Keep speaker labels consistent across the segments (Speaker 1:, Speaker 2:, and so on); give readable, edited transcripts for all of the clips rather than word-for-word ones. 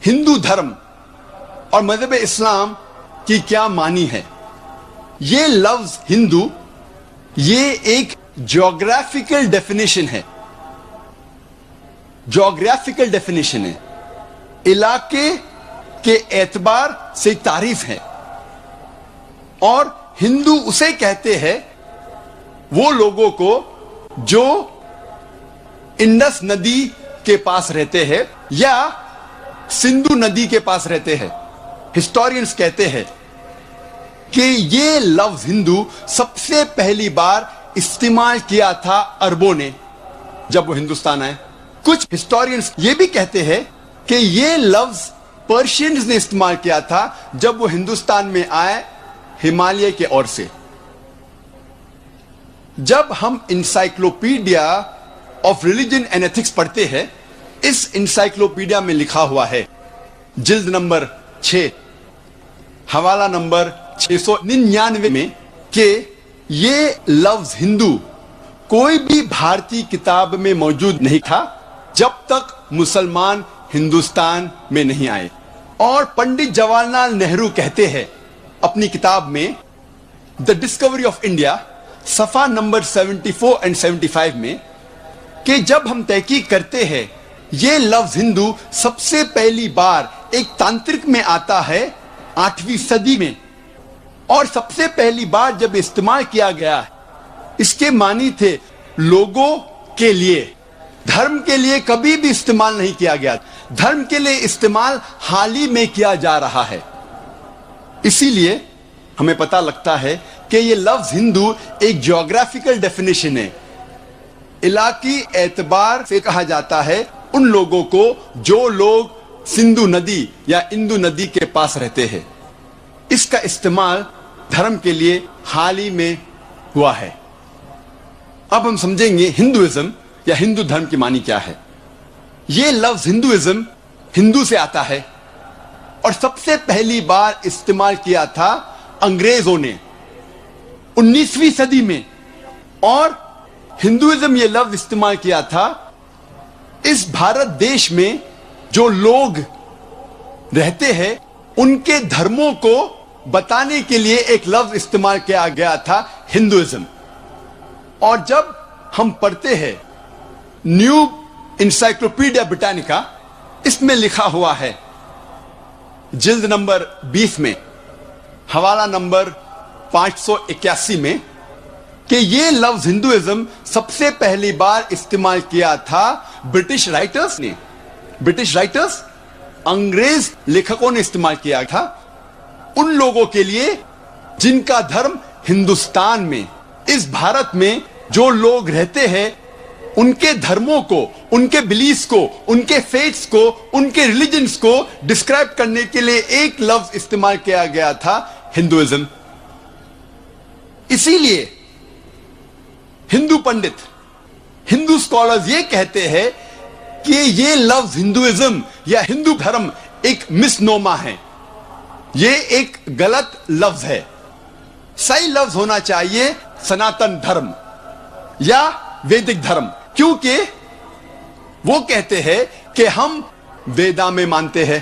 Speaker 1: ہندو دھرم اور مذہب اسلام کی کیا معنی ہے؟ یہ لفظ ہندو یہ ایک جغرافیکل ڈیفینیشن ہے. جغرافیکل ڈیفینیشن ہے، علاقے کے اعتبار سے ایک تعریف ہے. اور ہندو اسے کہتے ہیں وہ لوگوں کو جو انڈس ندی کے پاس رہتے ہیں یا سندھو ندی کے پاس رہتے ہیں. ہسٹورینز کہتے ہیں کہ یہ لفظ ہندو سب سے پہلی بار استعمال کیا تھا عربوں نے جب وہ ہندوستان آئے. کچھ ہسٹورینز یہ بھی کہتے ہیں کہ یہ لفظ پرشینز نے استعمال کیا تھا جب وہ ہندوستان میں آئے ہمالیہ کے اور سے. جب ہم Encyclopaedia of Religion and Ethics پڑھتے ہیں، اس انسائکلوپیڈیا میں لکھا ہوا ہے جلد نمبر 6 حوالہ نمبر 699 میں کہ یہ لفظ ہندو کوئی بھی بھارتی کتاب میں موجود نہیں تھا جب تک مسلمان ہندوستان میں نہیں آئے. اور پنڈت جواہر لال نہرو کہتے ہیں اپنی کتاب میں دا ڈسکوری آف انڈیا صفحہ نمبر 74 اور 75 میں کہ جب ہم تحقیق کرتے ہیں یہ لفظ ہندو سب سے پہلی بار ایک تانترک میں آتا ہے 8ویں صدی میں، اور سب سے پہلی بار جب استعمال کیا گیا اس کے معنی تھے لوگوں کے لیے، دھرم کے لیے کبھی بھی استعمال نہیں کیا گیا. دھرم کے لیے استعمال حال ہی میں کیا جا رہا ہے. اسی لیے ہمیں پتہ لگتا ہے کہ یہ لفظ ہندو ایک جغرافیکل ڈیفینیشن ہے. علاقی اعتبار سے کہا جاتا ہے ان لوگوں کو جو لوگ سندھو ندی یا اندو ندی کے پاس رہتے ہیں. اس کا استعمال دھرم کے لیے حال ہی میں ہوا ہے. اب ہم سمجھیں گے ہندوازم یا ہندو دھرم کی معنی کیا ہے. یہ لفظ ہندوازم ہندو سے آتا ہے اور سب سے پہلی بار استعمال کیا تھا انگریزوں نے 19ویں صدی میں. اور ہندوازم یہ لفظ استعمال کیا تھا اس بھارت دیش میں جو لوگ رہتے ہیں ان کے دھرموں کو بتانے کے لیے ایک لفظ استعمال کیا گیا تھا ہندوازم. اور جب ہم پڑھتے ہیں نیو انسائکلوپیڈیا برٹانیکا، اس میں لکھا ہوا ہے جلد نمبر 20 میں حوالہ نمبر 581 میں کہ یہ لفظ ہندوازم سب سے پہلی بار استعمال کیا تھا برٹش رائٹرز نے. برٹش رائٹرز انگریز لکھکوں نے استعمال کیا تھا ان لوگوں کے لیے جن کا دھرم ہندوستان میں اس بھارت میں جو لوگ رہتے ہیں ان کے دھرموں کو، ان کے بلیفز کو، ان کے فیتھس کو، ان کے ریلیجنز کو ڈسکرائب کرنے کے لیے ایک لفظ استعمال کیا گیا تھا ہندوازم. اسی لیے ہندو پنڈت، ہندو اسکالرز یہ کہتے ہیں کہ یہ لفظ ہندوازم یا ہندو دھرم ایک مس نوما ہے، یہ ایک غلط لفظ ہے. صحیح لفظ ہونا چاہیے سناتن دھرم یا ویدک دھرم، کیونکہ وہ کہتے ہیں کہ ہم ویدا میں مانتے ہیں.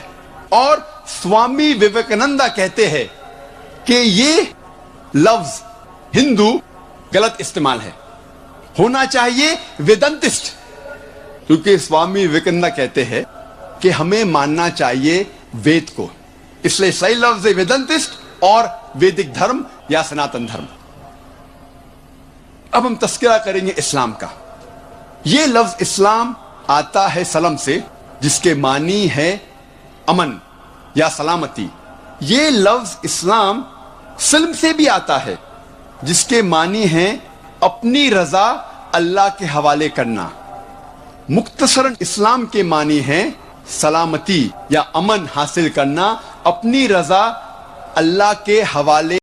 Speaker 1: اور سوامی وویکانندا کہتے ہیں کہ یہ لفظ ہندو غلط استعمال ہے، ہونا چاہیے ویدنتسٹ، کیونکہ سوامی وویکانندا کہتے ہیں کہ ہمیں ماننا چاہیے وید کو. اس لیے صحیح لفظ ہے ویدنتسٹ اور ویدک دھرم یا سناتن دھرم. اب ہم تذکرہ کریں گے اسلام کا. یہ لفظ اسلام آتا ہے سلم سے جس کے معنی ہے امن یا سلامتی. یہ لفظ اسلام سلم سے بھی آتا ہے جس کے معنی ہے اپنی رضا اللہ کے حوالے کرنا. مختصراً اسلام کے معنی ہے سلامتی یا امن حاصل کرنا، اپنی رضا اللہ کے حوالے